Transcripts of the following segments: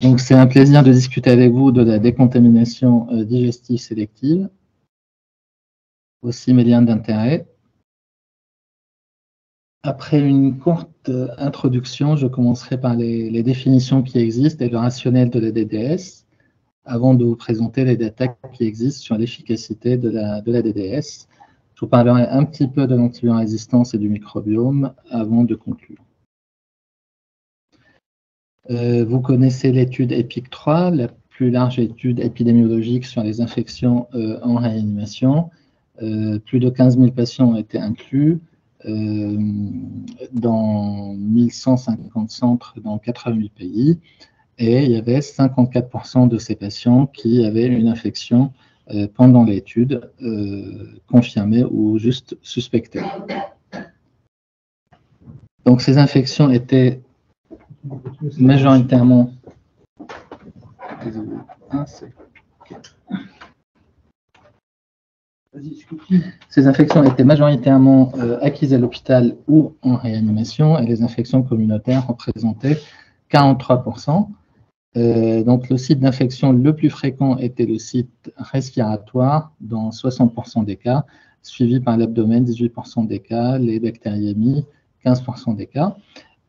Donc, c'est un plaisir de discuter avec vous de la décontamination digestive sélective, aussi mes liens d'intérêt. Après une courte introduction, je commencerai par les définitions qui existent et le rationnel de la DDS, avant de vous présenter les détails qui existent sur l'efficacité de la DDS. Je vous parlerai un petit peu de l'antibiorésistance et du microbiome avant de conclure. Vous connaissez l'étude EPIC-3, la plus large étude épidémiologique sur les infections en réanimation. Plus de 15 000 patients ont été inclus dans 1150 centres dans 88 pays. Et il y avait 54% de ces patients qui avaient une infection pendant l'étude, confirmée ou juste suspectée. Donc ces infections étaient majoritairement... Ces infections étaient majoritairement acquises à l'hôpital ou en réanimation, et les infections communautaires représentaient 43%. Donc le site d'infection le plus fréquent était le site respiratoire dans 60% des cas, suivi par l'abdomen, 18% des cas, les bactériémies, 15% des cas.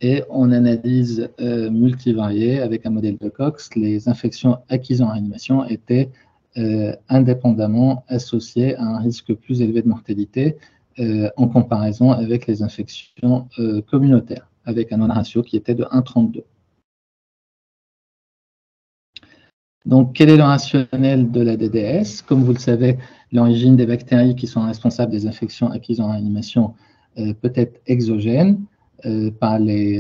Et en analyse multivariée avec un modèle de Cox, les infections acquises en réanimation étaient indépendamment associées à un risque plus élevé de mortalité en comparaison avec les infections communautaires, avec un ratio qui était de 1,32. Donc, quel est le rationnel de la DDS? Comme vous le savez, l'origine des bactéries qui sont responsables des infections acquises en réanimation peut être exogène par les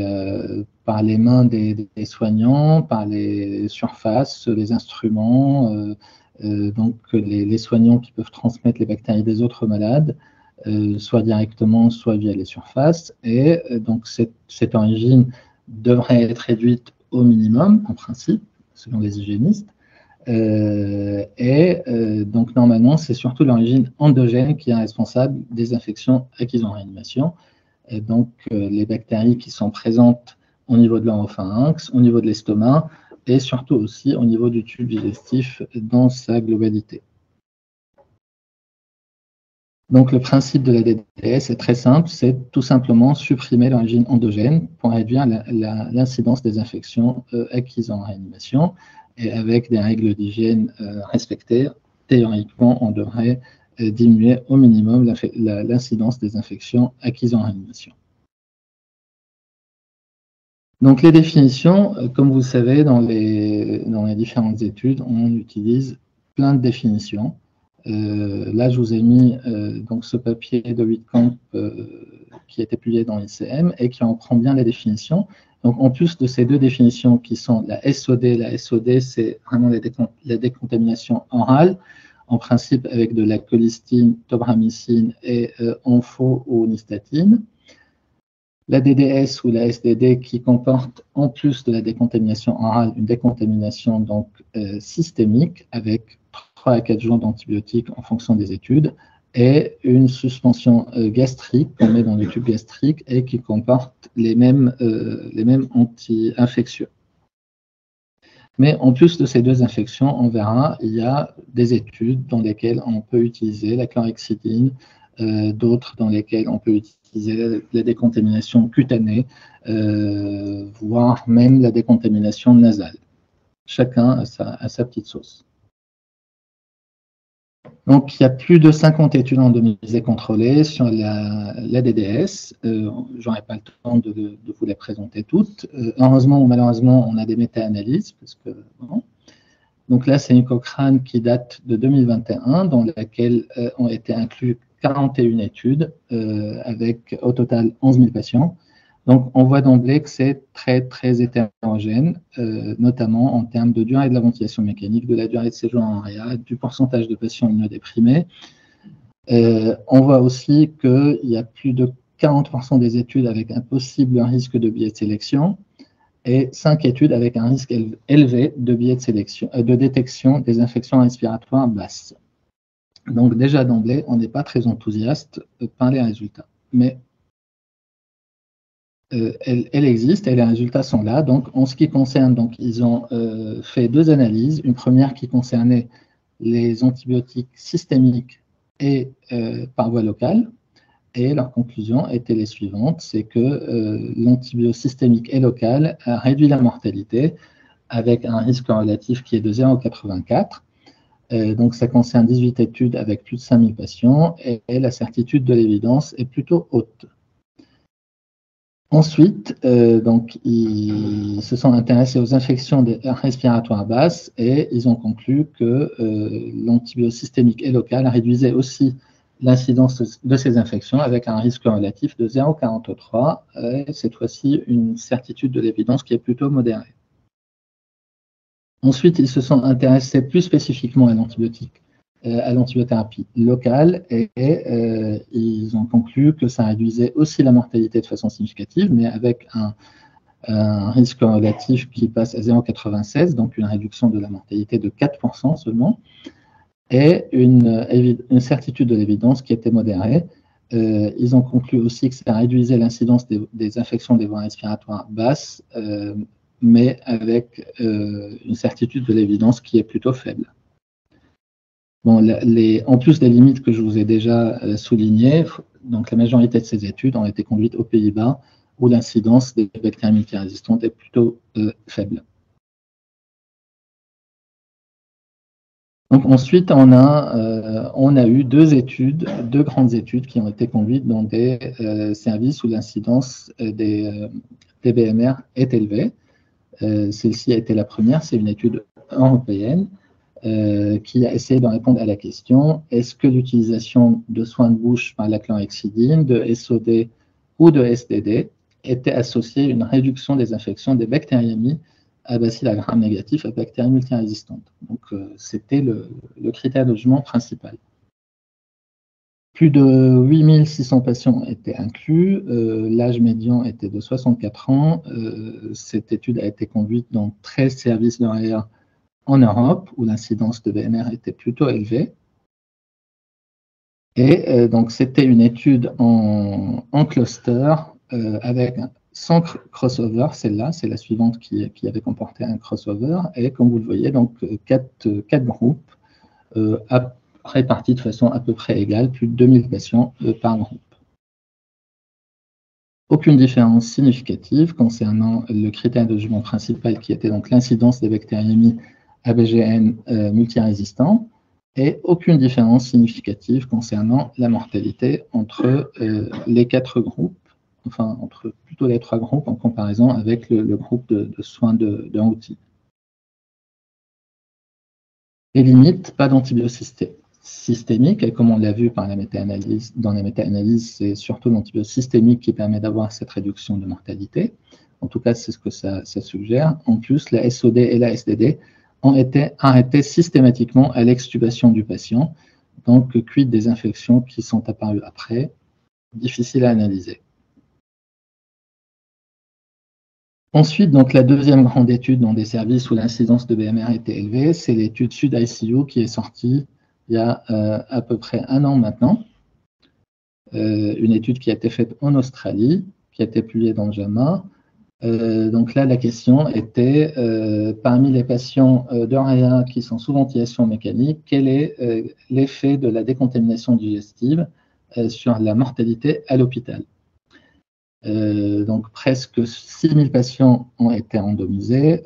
mains des soignants, par les surfaces, les instruments, donc les soignants qui peuvent transmettre les bactéries des autres malades, soit directement, soit via les surfaces. Et donc, cette origine devrait être réduite au minimum, en principe, selon les hygiénistes. Donc, normalement, c'est surtout l'origine endogène qui est responsable des infections acquises en réanimation. Et donc, les bactéries qui sont présentes au niveau de l'oropharynx, au niveau de l'estomac, et surtout aussi au niveau du tube digestif dans sa globalité. Donc, le principe de la DDS est très simple, c'est tout simplement supprimer l'origine endogène pour réduire l'incidence des infections acquises en réanimation. Et avec des règles d'hygiène respectées, théoriquement, on devrait diminuer au minimum l'incidence des infections acquises en réanimation. Donc, les définitions, comme vous le savez, dans les différentes études, on utilise plein de définitions. Là, je vous ai mis donc ce papier de Wittkamp qui a été publié dans l'ICM et qui en prend bien les définitions. Donc, en plus de ces deux définitions qui sont la SOD, c'est vraiment la décontamination orale, en principe avec de la colistine, tobramycine et ampho ou nystatine. La DDS ou la SDD qui comporte en plus de la décontamination orale, une décontamination donc systémique avec 3 à 4 jours d'antibiotiques en fonction des études et une suspension gastrique qu'on met dans le tube gastrique et qui comporte les mêmes anti-infectieux. Mais en plus de ces deux infections, on verra, il y a des études dans lesquelles on peut utiliser la chlorhexidine, d'autres dans lesquelles on peut utiliser la décontamination cutanée, voire même la décontamination nasale. Chacun a sa petite sauce. Donc, il y a plus de 50 études randomisées contrôlées sur la DDS. Je n'aurai pas le temps de vous les présenter toutes. Heureusement ou malheureusement, on a des méta-analyses. Bon. Donc là, c'est une Cochrane qui date de 2021, dans laquelle ont été inclus 41 études, avec au total 11 000 patients. Donc, on voit d'emblée que c'est très, très hétérogène, notamment en termes de durée de la ventilation mécanique, de la durée de séjour en réa, du pourcentage de patients immunodéprimés. On voit aussi qu'il y a plus de 40% des études avec un possible risque de biais de sélection et 5 études avec un risque élevé de biais de sélection, de détection des infections respiratoires basses. Donc, déjà d'emblée, on n'est pas très enthousiaste par les résultats. Mais elle existe et les résultats sont là. Donc, en ce qui concerne, donc, ils ont fait deux analyses. Une première qui concernait les antibiotiques systémiques et par voie locale. Et leur conclusion était les suivantes, c'est que l'antibio systémique et local a réduit la mortalité avec un risque relatif qui est de 0,84. Donc, ça concerne 18 études avec plus de 5000 patients et la certitude de l'évidence est plutôt haute. Ensuite, donc, ils se sont intéressés aux infections respiratoires basses et ils ont conclu que l'antibio systémique et local réduisait aussi l'incidence de ces infections avec un risque relatif de 0,43, cette fois-ci une certitude de l'évidence qui est plutôt modérée. Ensuite, ils se sont intéressés plus spécifiquement à l'antibiothérapie locale et ils ont conclu que ça réduisait aussi la mortalité de façon significative, mais avec un risque relatif qui passe à 0,96, donc une réduction de la mortalité de 4% seulement, et une certitude de l'évidence qui était modérée. Ils ont conclu aussi que ça réduisait l'incidence des infections des voies respiratoires basses, mais avec une certitude de l'évidence qui est plutôt faible. Bon, en plus des limites que je vous ai déjà soulignées, donc la majorité de ces études ont été conduites aux Pays-Bas, où l'incidence des bactéries multirésistantes est plutôt faible. Donc ensuite, on a eu deux grandes études qui ont été conduites dans des services où l'incidence des BMR est élevée. Celle-ci a été la première, c'est une étude européenne qui a essayé de répondre à la question: est-ce que l'utilisation de soins de bouche par la chlorhexidine, de SOD ou de SDD était associée à une réduction des infections des bactériémies à bacilles à gram négatif à bactéries multirésistantes. Donc, c'était le critère de jugement principal. Plus de 8600 patients étaient inclus, l'âge médian était de 64 ans. Cette étude a été conduite dans 13 services d'horaire en Europe, où l'incidence de BMR était plutôt élevée. Et donc, c'était une étude en cluster avec 100 crossover. Celle-là, c'est la suivante qui avait comporté un crossover. Et comme vous le voyez, donc 4 groupes répartis de façon à peu près égale, plus de 2000 patients par groupe. Aucune différence significative concernant le critère de jugement principal qui était donc l'incidence des bactériémies ABGN multirésistants, et aucune différence significative concernant la mortalité entre les 4 groupes, enfin entre plutôt les 3 groupes en comparaison avec le groupe de soins de routine. Les limites, pas d'antibiotique systémique, et comme on l'a vu par la méta-analyse, dans la méta-analyse, c'est surtout l'antibiotique systémique qui permet d'avoir cette réduction de mortalité. En tout cas, c'est ce que ça suggère. En plus, la SOD et la SDD ont été arrêtés systématiquement à l'extubation du patient. Donc, quid des infections qui sont apparues après, difficile à analyser. Ensuite, donc, la deuxième grande étude dans des services où l'incidence de BMR était élevée, c'est l'étude SUD-ICU qui est sortie il y a à peu près 1 an maintenant. Une étude qui a été faite en Australie, qui a été publiée dans le JAMA. Donc là, la question était, parmi les patients d'OREA qui sont sous ventilation mécanique, quel est l'effet de la décontamination digestive sur la mortalité à l'hôpital? Donc presque 6000 patients ont été randomisés,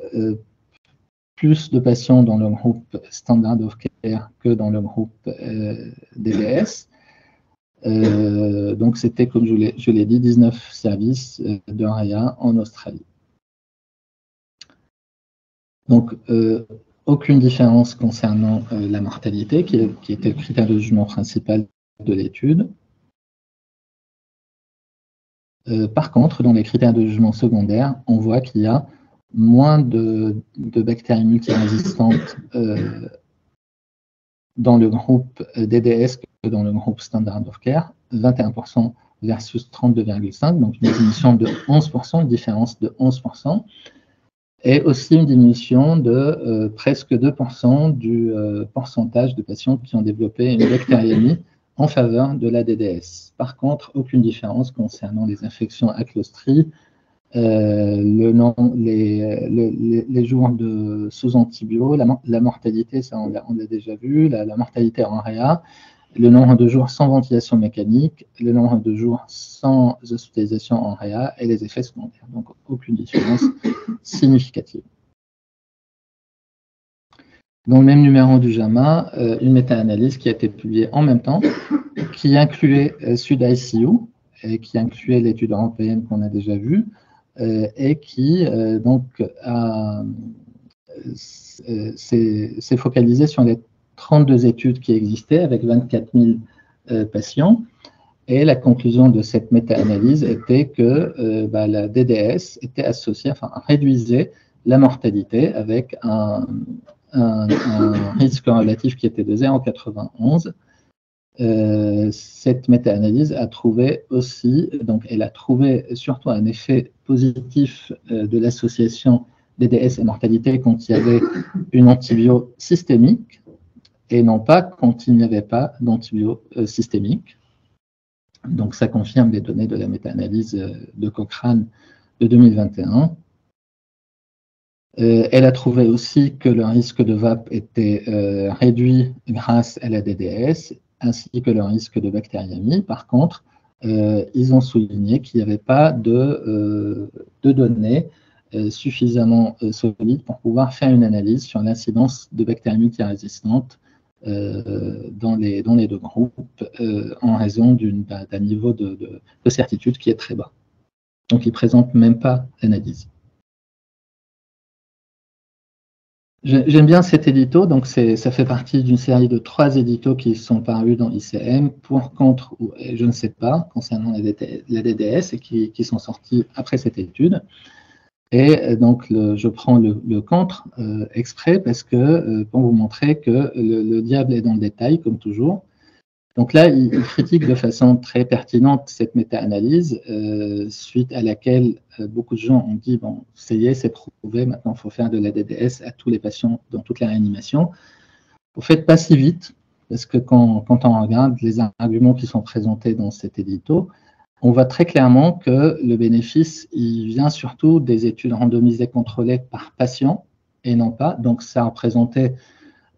plus de patients dans le groupe Standard of Care que dans le groupe DDS. Donc c'était, comme je l'ai dit, 19 services d'OREA en Australie. Donc, aucune différence concernant la mortalité, qui était le critère de jugement principal de l'étude. Par contre, dans les critères de jugement secondaires, on voit qu'il y a moins de bactéries multirésistantes dans le groupe DDS que dans le groupe Standard of Care, 21% versus 32,5%, donc une diminution de 11%, une différence de 11%, et aussi une diminution de presque 2% du pourcentage de patients qui ont développé une bactériémie en faveur de la DDS. Par contre, aucune différence concernant les infections à clostrie, les jours sous antibio, la mortalité, ça on l'a déjà vu, la mortalité en réa, le nombre de jours sans ventilation mécanique, le nombre de jours sans hospitalisation en réa et les effets secondaires. Donc, aucune différence significative. Dans le même numéro du JAMA, une méta-analyse qui a été publiée en même temps, qui incluait SUD-ICU et qui incluait l'étude européenne qu'on a déjà vue, et qui s'est focalisée sur les 32 études qui existaient avec 24 000 patients. Et la conclusion de cette méta-analyse était que la DDS était associée, enfin réduisait la mortalité avec un risque relatif qui était de 0,91. Cette méta-analyse a trouvé aussi, donc elle a trouvé surtout un effet positif de l'association DDS et mortalité quand il y avait une antibio systémique et non pas quand il n'y avait pas d'antibio systémique. Donc ça confirme les données de la méta-analyse de Cochrane de 2021. Elle a trouvé aussi que le risque de VAP était réduit grâce à la DDS, ainsi que le risque de bactériémie. Par contre, ils ont souligné qu'il n'y avait pas de données suffisamment solides pour pouvoir faire une analyse sur l'incidence de bactéries multirésistante dans les deux groupes en raison d'un niveau de certitude qui est très bas. Donc, ils ne présentent même pas l'analyse. J'aime bien cet édito, donc ça fait partie d'une série de 3 éditos qui sont parus dans ICM pour, contre ou je ne sais pas, concernant la DDS et qui sont sortis après cette étude. Et donc, je prends le contre exprès parce que pour vous montrer que le diable est dans le détail, comme toujours. Donc là, il critique de façon très pertinente cette méta-analyse, suite à laquelle beaucoup de gens ont dit, bon, ça y est, c'est prouvé, maintenant il faut faire de la DDS à tous les patients dans toute la réanimation. Vous ne faites pas si vite, parce que quand on regarde les arguments qui sont présentés dans cet édito, on voit très clairement que le bénéfice, il vient surtout des études randomisées contrôlées par patient, et non pas, donc ça représentait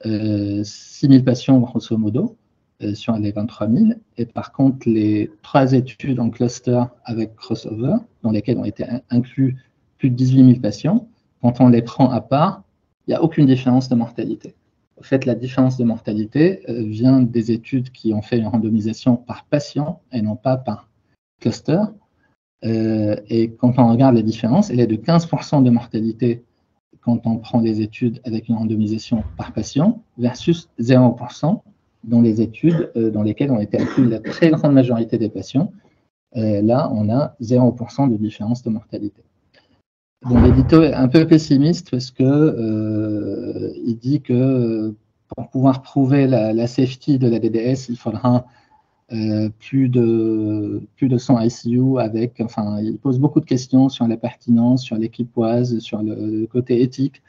6 000 patients grosso modo, sur les 23 000. Et par contre, les 3 études en cluster avec crossover, dans lesquelles ont été inclus plus de 18 000 patients, quand on les prend à part, il n'y a aucune différence de mortalité. En fait, la différence de mortalité vient des études qui ont fait une randomisation par patient et non pas par cluster. Et quand on regarde la différence, elle est de 15% de mortalité quand on prend les études avec une randomisation par patient versus 0% dans les études dans lesquelles on était inclus la très grande majorité des patients. Là, on a 0% de différence de mortalité. Donc, l'édito est un peu pessimiste parce que il dit que pour pouvoir prouver la safety de la DDS, il faudra plus de 100 ICU avec, enfin, il pose beaucoup de questions sur la pertinence, sur l'équipoise, sur le côté éthique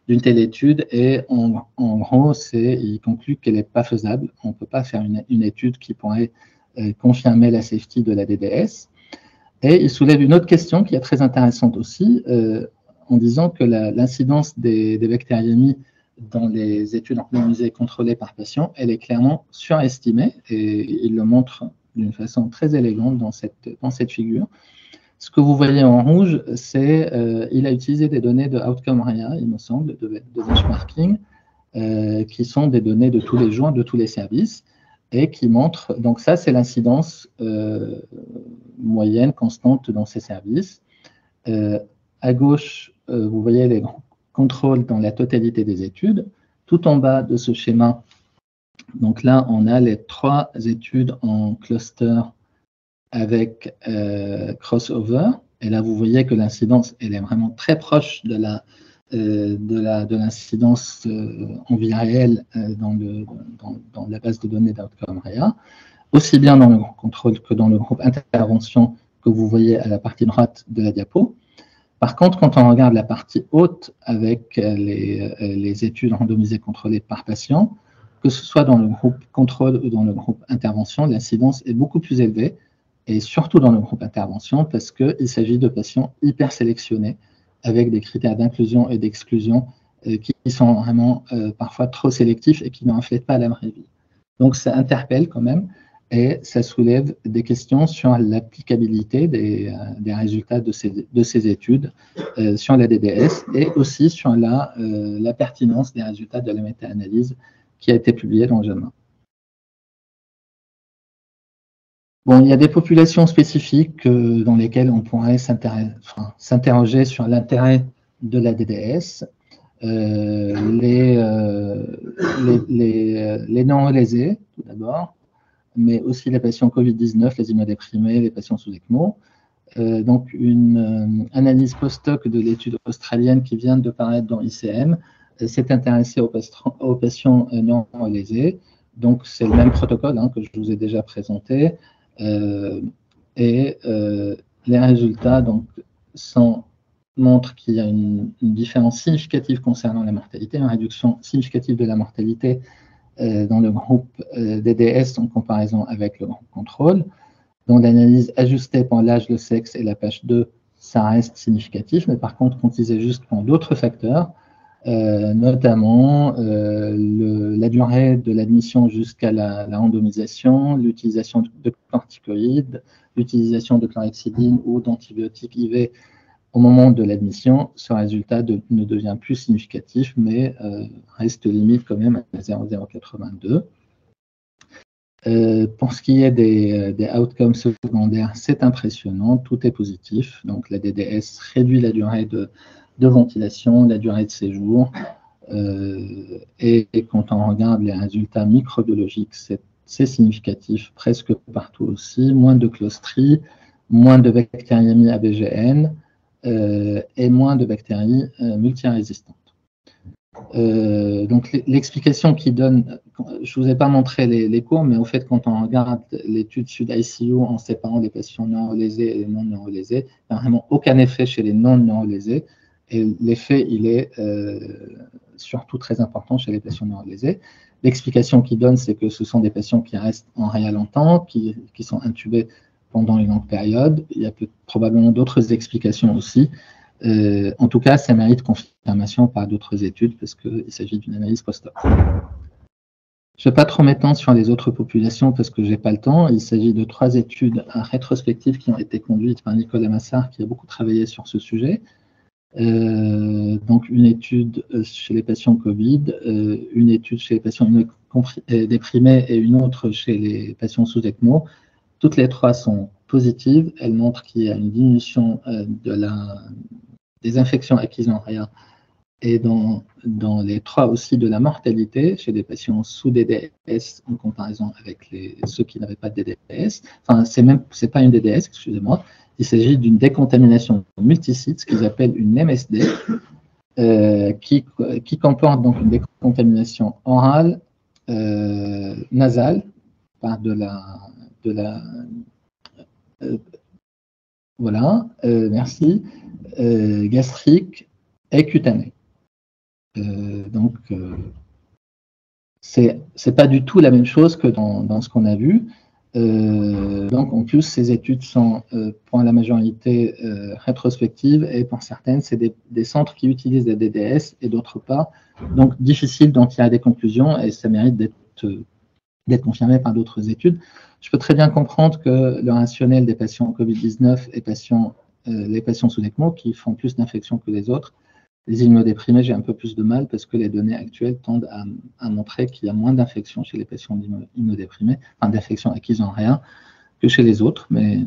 d'une telle étude, et en gros, il conclut qu'elle n'est pas faisable. On ne peut pas faire une étude qui pourrait confirmer la safety de la DDS. Et il soulève une autre question qui est très intéressante aussi, en disant que l'incidence des bactériémies dans les études randomisées contrôlées par patient, elle est clairement surestimée, et il le montre d'une façon très élégante dans cette figure. Ce que vous voyez en rouge, c'est il a utilisé des données de Outcome RIA, il me semble, de benchmarking, qui sont des données de tous les jours, de tous les services, et qui montrent, donc ça c'est l'incidence moyenne, constante dans ces services. À gauche, vous voyez les contrôles dans la totalité des études. Tout en bas de ce schéma, donc là on a les 3 études en cluster avec crossover, et là vous voyez que l'incidence elle est vraiment très proche de l'incidence en vie réelle dans la base de données d'Outcome RIA, aussi bien dans le groupe contrôle que dans le groupe intervention que vous voyez à la partie droite de la diapo. Par contre, quand on regarde la partie haute avec les études randomisées contrôlées par patient, que ce soit dans le groupe contrôle ou dans le groupe intervention, l'incidence est beaucoup plus élevée, et surtout dans le groupe intervention, parce qu'il s'agit de patients hyper sélectionnés, avec des critères d'inclusion et d'exclusion qui sont vraiment parfois trop sélectifs et qui ne reflètent pas la vraie vie. Donc ça interpelle quand même, et ça soulève des questions sur l'applicabilité des résultats de ces études sur la DDS, et aussi sur la pertinence des résultats de la méta-analyse qui a été publiée dans JAMA. Bon, il y a des populations spécifiques dans lesquelles on pourrait s'interroger sur l'intérêt de la DDS. Les non-relésés, tout d'abord, mais aussi les patients Covid-19, les immunodéprimés, les patients sous ECMO. Donc, une analyse post-hoc de l'étude australienne qui vient de paraître dans ICM s'est intéressée aux patients non-relésés. Donc, c'est le même protocole que je vous ai déjà présenté. Les résultats donc, montrent qu'il y a une différence significative concernant la mortalité, une réduction significative de la mortalité dans le groupe DDS en comparaison avec le groupe contrôle. Dans l'analyse ajustée pour l'âge, le sexe et la page 2, ça reste significatif, mais par contre, quand ils ajustent pour d'autres facteurs, notamment la durée de l'admission jusqu'à la randomisation, l'utilisation de corticoïdes, l'utilisation de chlorhexidine ou d'antibiotiques IV au moment de l'admission, ce résultat ne devient plus significatif, mais reste limite quand même à 0,082. Pour ce qui est des outcomes secondaires, c'est impressionnant, tout est positif. Donc la DDS réduit la durée de ventilation, la durée de séjour. Et quand on regarde les résultats microbiologiques, c'est significatif presque partout aussi. Moins de claustrie, moins de bactériémie ABGN et moins de bactéries multirésistantes. Donc l'explication qui donne, je ne vous ai pas montré les cours, mais au fait, quand on regarde l'étude Sud-ICU en séparant les patients neurolésés et les non neurolésés, il n'y a vraiment aucun effet chez les non neurolésés. Et l'effet, il est surtout très important chez les patients neurolésés. L'explication qu'il donne, c'est que ce sont des patients qui restent en réa longtemps, qui sont intubés pendant une longue période. Il y a probablement d'autres explications aussi. En tout cas, ça mérite confirmation par d'autres études parce qu'il s'agit d'une analyse post-hoc. Je ne vais pas trop m'étendre sur les autres populations parce que je n'ai pas le temps. Il s'agit de 3 études rétrospectives qui ont été conduites par Nicolas Massard, qui a beaucoup travaillé sur ce sujet. Donc, une étude chez les patients Covid, une étude chez les patients déprimés et une autre chez les patients sous ECMO. Toutes les 3 sont positives. Elles montrent qu'il y a une diminution des infections acquises en réa et dans les 3 aussi de la mortalité chez des patients sous DDS en comparaison avec ceux qui n'avaient pas de DDS. Enfin, c'est pas une DDS, excusez-moi. Il s'agit d'une décontamination multisite, ce qu'ils appellent une MSD, qui comporte donc une décontamination orale, nasale, par voilà, merci, gastrique et cutanée. Donc, c'est pas du tout la même chose que dans ce qu'on a vu. Donc, en plus, ces études sont, pour la majorité, rétrospectives, et pour certaines, c'est des centres qui utilisent des DDS et d'autres pas. Donc, difficile d'en tirer des conclusions, et ça mérite d'être confirmé par d'autres études. Je peux très bien comprendre que le rationnel des patients Covid-19 et les patients sous ECMO, qui font plus d'infections que les autres, les immunodéprimés, j'ai un peu plus de mal parce que les données actuelles tendent à montrer qu'il y a moins d'infections chez les patients immunodéprimés, enfin d'infections acquises en réa, que chez les autres, mais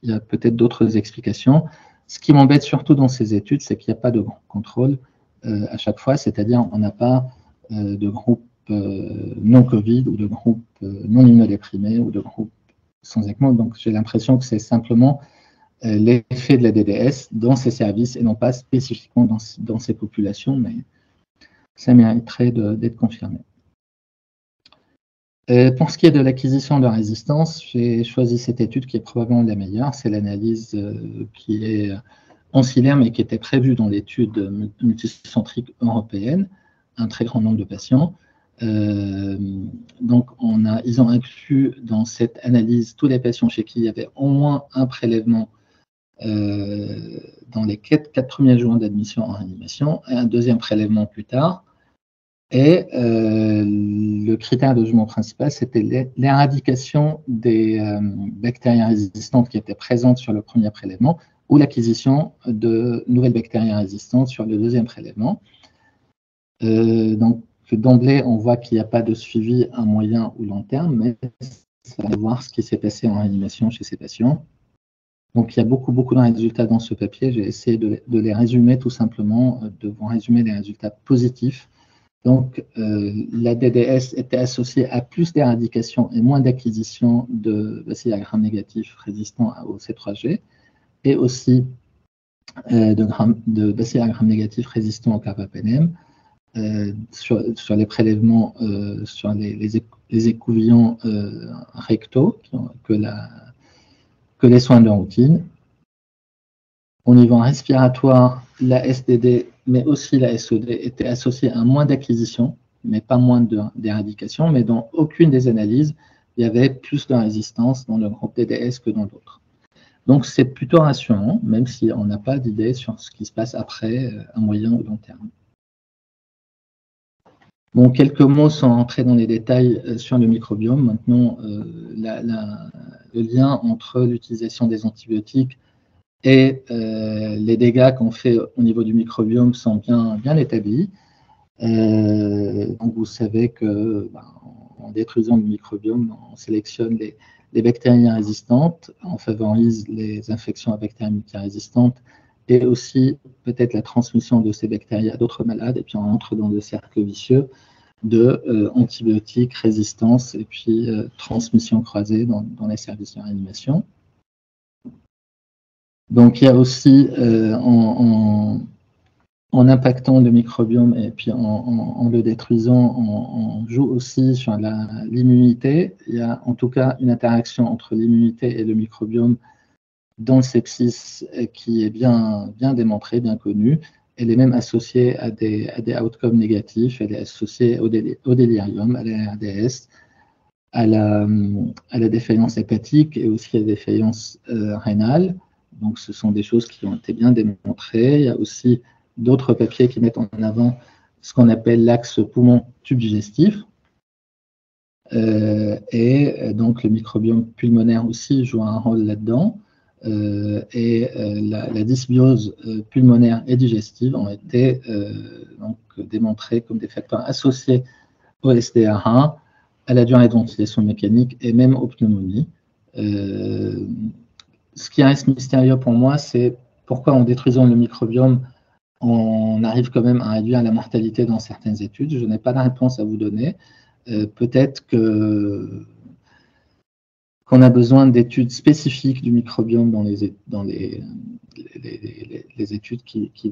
il y a peut-être d'autres explications. Ce qui m'embête surtout dans ces études, c'est qu'il n'y a pas de grand contrôle à chaque fois, c'est-à-dire on n'a pas de groupe non Covid ou de groupe non immunodéprimés ou de groupe sans ECMO. Donc j'ai l'impression que c'est simplement l'effet de la DDS dans ces services et non pas spécifiquement dans ces populations, mais ça mériterait d'être confirmé. Pour ce qui est de l'acquisition de résistance, j'ai choisi cette étude qui est probablement la meilleure. C'est l'analyse qui est ancillaire, mais qui était prévue dans l'étude multicentrique européenne, un très grand nombre de patients. Donc, ils ont inclus dans cette analyse tous les patients chez qui il y avait au moins un prélèvement dans les 4 premiers jours d'admission en réanimation et un deuxième prélèvement plus tard. Et le critère de jugement principal, c'était l'éradication des bactéries résistantes qui étaient présentes sur le premier prélèvement ou l'acquisition de nouvelles bactéries résistantes sur le deuxième prélèvement. Donc, d'emblée, on voit qu'il n'y a pas de suivi à moyen ou long terme, mais ça va voir ce qui s'est passé en réanimation chez ces patients. Donc, il y a beaucoup de résultats dans ce papier. J'ai essayé de les résumer tout simplement, de vous résumer les résultats positifs. Donc, la DDS était associée à plus d'éradication et moins d'acquisition de bacilles à gram négatifs résistants au C3G et aussi de bacilles à gram négatifs résistants au carbapenem sur les prélèvements sur les écouvillons rectaux que les soins de routine. Au niveau respiratoire, la SDD, mais aussi la SOD, étaient associées à moins d'acquisition, mais pas moins d'éradication. Mais dans aucune des analyses, il y avait plus de résistance dans le groupe DDS que dans l'autre. Donc, c'est plutôt rassurant, même si on n'a pas d'idée sur ce qui se passe après, à moyen ou long terme. Bon, quelques mots sans entrer dans les détails sur le microbiome. Maintenant, le lien entre l'utilisation des antibiotiques et les dégâts qu'on fait au niveau du microbiome sont bien établis. Donc vous savez que en détruisant le microbiome, on sélectionne les bactéries résistantes, on favorise les infections à bactéries multirésistantes et aussi peut-être la transmission de ces bactéries à d'autres malades, et puis on entre dans le cercle vicieux de antibiotiques, résistance et puis transmission croisée dans les services de réanimation. Donc, il y a aussi, en impactant le microbiome et puis en le détruisant, on joue aussi sur l'immunité. Il y a en tout cas une interaction entre l'immunité et le microbiome dans le sepsis qui est bien démontrée, bien connue. Elle est même associée à des outcomes négatifs. Elle est associée au délirium, à la RDS, à la défaillance hépatique et aussi à la défaillance rénale. Donc, ce sont des choses qui ont été bien démontrées. Il y a aussi d'autres papiers qui mettent en avant ce qu'on appelle l'axe poumon-tube digestif. Et donc, le microbiome pulmonaire aussi joue un rôle là-dedans. La dysbiose pulmonaire et digestive ont été donc démontrées comme des facteurs associés au SDR1, à la durée de ventilation mécanique et même aux pneumonies. Ce qui reste mystérieux pour moi, c'est pourquoi en détruisant le microbiome, on arrive quand même à réduire la mortalité dans certaines études. Je n'ai pas de réponse à vous donner. Peut-être qu'on a besoin d'études spécifiques du microbiome dans les études qui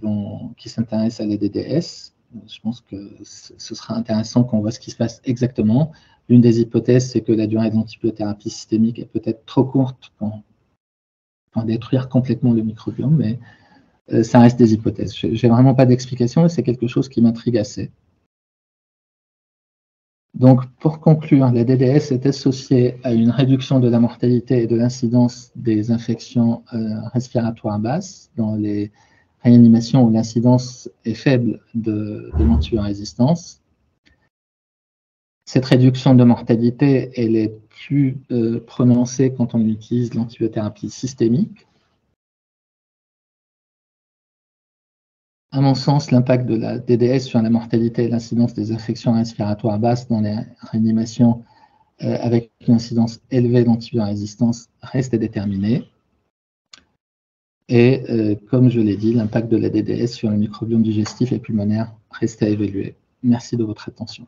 s'intéressent à la DDS. Je pense que ce sera intéressant qu'on voit ce qui se passe exactement. L'une des hypothèses, c'est que la durée d'antibiothérapie systémique est peut-être trop courte pour détruire complètement le microbiome, mais ça reste des hypothèses. Je n'ai vraiment pas d'explication et c'est quelque chose qui m'intrigue assez. Donc, pour conclure, la DDS est associée à une réduction de la mortalité et de l'incidence des infections respiratoires basses dans les réanimations où l'incidence est faible de l'antibiorésistance. Cette réduction de mortalité, elle est plus prononcée quand on utilise l'antibiothérapie systémique. À mon sens, l'impact de la DDS sur la mortalité et l'incidence des infections respiratoires basses dans les réanimations avec une incidence élevée d'antibiorésistance reste à déterminer. Et comme je l'ai dit, l'impact de la DDS sur le microbiome digestif et pulmonaire reste à évaluer. Merci de votre attention.